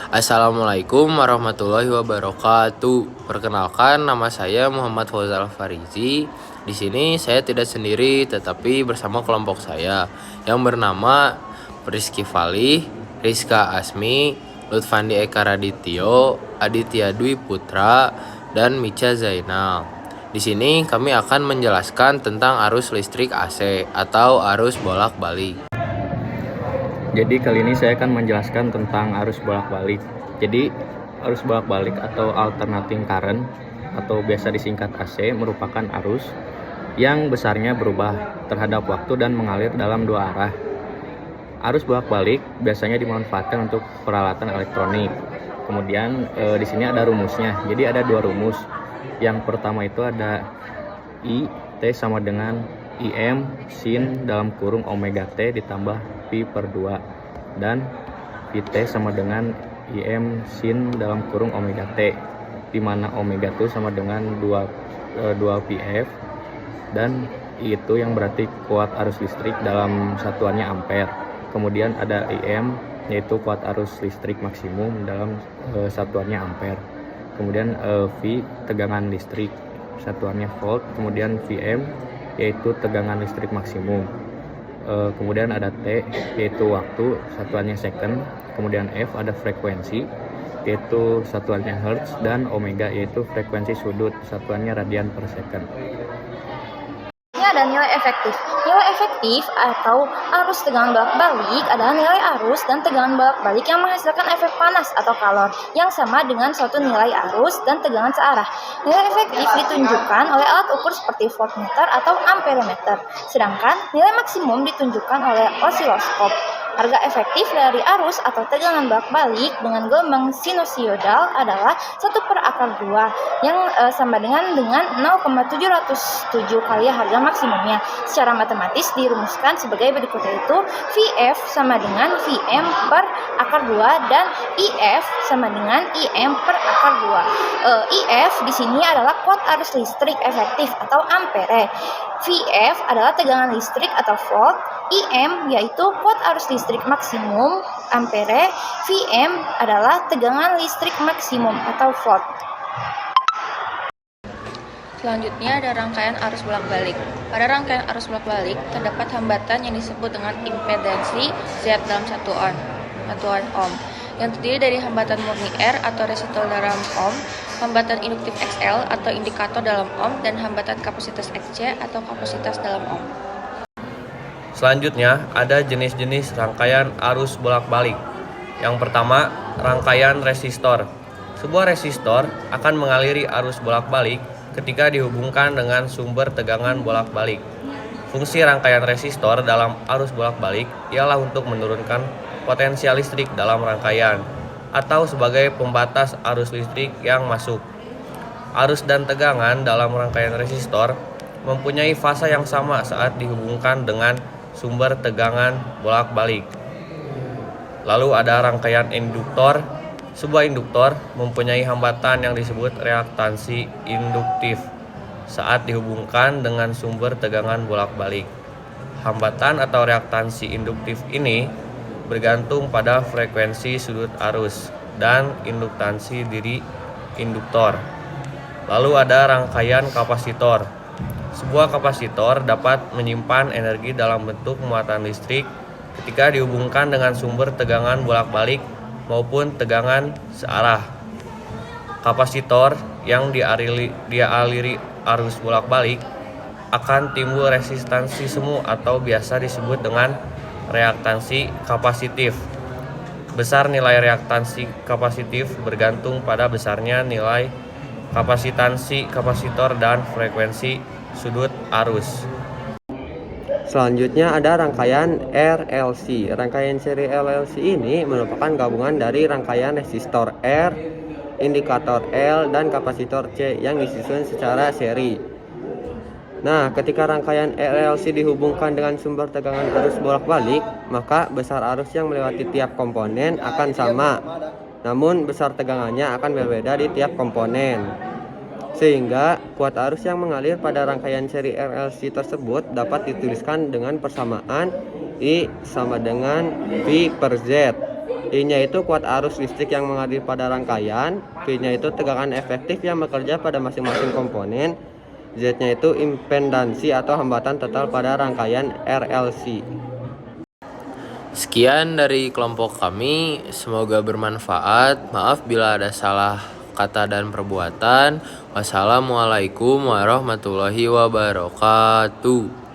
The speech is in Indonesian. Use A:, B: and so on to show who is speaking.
A: Assalamualaikum warahmatullahi wabarakatuh. Perkenalkan, nama saya Muhammad Fauzal Farizi. Di sini saya tidak sendiri, tetapi bersama kelompok saya yang bernama Rizky Falih, Rizka Asmi, Lutfandi Eka Radityo, Aditya Dwi Putra, dan Mica Zainal. Di sini kami akan menjelaskan tentang arus listrik AC atau arus bolak-balik.
B: Jadi kali ini saya akan menjelaskan tentang arus bolak-balik. Jadi arus bolak-balik atau alternating current atau biasa disingkat AC merupakan arus yang besarnya berubah terhadap waktu dan mengalir dalam dua arah. Arus bolak-balik biasanya dimanfaatkan untuk peralatan elektronik. Kemudian di sini ada rumusnya. Jadi ada dua rumus. Yang pertama itu ada I T sama dengan IM sin dalam kurung omega T ditambah pi per 2 dan VT sama dengan IM sin dalam kurung omega T, di mana omega itu sama dengan 2 PF dan I itu yang berarti kuat arus listrik dalam satuannya ampere. Kemudian ada IM yaitu kuat arus listrik maksimum dalam satuannya ampere. Kemudian V tegangan listrik satuannya volt. Kemudian VM yaitu tegangan listrik maksimum. Kemudian ada T yaitu waktu satuannya second. Kemudian F ada frekuensi yaitu satuannya hertz, dan omega yaitu frekuensi sudut satuannya radian per second.
C: Ada nilai efektif. Nilai efektif atau arus tegangan bolak-balik adalah nilai arus dan tegangan bolak-balik yang menghasilkan efek panas atau kalor yang sama dengan suatu nilai arus dan tegangan searah. Nilai efektif ditunjukkan oleh alat ukur seperti voltmeter atau amperemeter, sedangkan nilai maksimum ditunjukkan oleh osiloskop. Harga efektif dari arus atau tegangan bolak-balik dengan gelombang sinusoidal adalah 1/2 yang sama dengan 0,707 kali harga maksimumnya. Secara matematis dirumuskan sebagai berikut, yaitu VF sama dengan VM per akar 2 dan IF sama dengan IM per akar 2. IF di sini adalah kuat arus listrik efektif atau ampere. VF adalah tegangan listrik atau volt, IM yaitu kuat arus listrik maksimum ampere, VM adalah tegangan listrik maksimum atau volt.
D: Selanjutnya ada rangkaian arus bolak-balik. Pada rangkaian arus bolak-balik terdapat hambatan yang disebut dengan impedansi Z dalam satuan ohm, yang terdiri dari hambatan murni R atau resistor dalam ohm, hambatan induktif XL atau indikator dalam ohm, dan hambatan kapasitas XC atau kapasitas dalam ohm.
A: Selanjutnya ada jenis-jenis rangkaian arus bolak-balik. Yang pertama, rangkaian resistor. Sebuah resistor akan mengaliri arus bolak-balik ketika dihubungkan dengan sumber tegangan bolak-balik. Fungsi rangkaian resistor dalam arus bolak-balik ialah untuk menurunkan potensial listrik dalam rangkaian atau sebagai pembatas arus listrik yang masuk. Arus dan tegangan dalam rangkaian resistor mempunyai fasa yang sama saat dihubungkan dengan sumber tegangan bolak-balik. Lalu ada rangkaian induktor. Sebuah induktor mempunyai hambatan yang disebut reaktansi induktif saat dihubungkan dengan sumber tegangan bolak-balik. Hambatan atau reaktansi induktif ini bergantung pada frekuensi sudut arus dan induktansi diri induktor. Lalu ada rangkaian kapasitor. Sebuah kapasitor dapat menyimpan energi dalam bentuk muatan listrik ketika dihubungkan dengan sumber tegangan bolak-balik maupun tegangan searah. Kapasitor yang dialiri arus bolak-balik akan timbul resistansi semu atau biasa disebut dengan reaktansi kapasitif. Besar nilai reaktansi kapasitif bergantung pada besarnya nilai kapasitansi kapasitor dan frekuensi sudut arus.
E: Selanjutnya ada rangkaian RLC. Rangkaian seri RLC ini merupakan gabungan dari rangkaian resistor R, indikator L, dan kapasitor C yang disusun secara seri. Nah, ketika rangkaian RLC dihubungkan dengan sumber tegangan arus bolak-balik, maka besar arus yang melewati tiap komponen akan sama, namun besar tegangannya akan berbeda di tiap komponen. Sehingga kuat arus yang mengalir pada rangkaian seri RLC tersebut dapat dituliskan dengan persamaan I sama dengan V per Z. I-nya itu kuat arus listrik yang mengalir pada rangkaian. P-nya itu tegangan efektif yang bekerja pada masing-masing komponen. Z-nya itu impedansi atau hambatan total pada rangkaian RLC.
F: Sekian dari kelompok kami, semoga bermanfaat. Maaf bila ada salah kata dan perbuatan. Wassalamualaikum warahmatullahi wabarakatuh.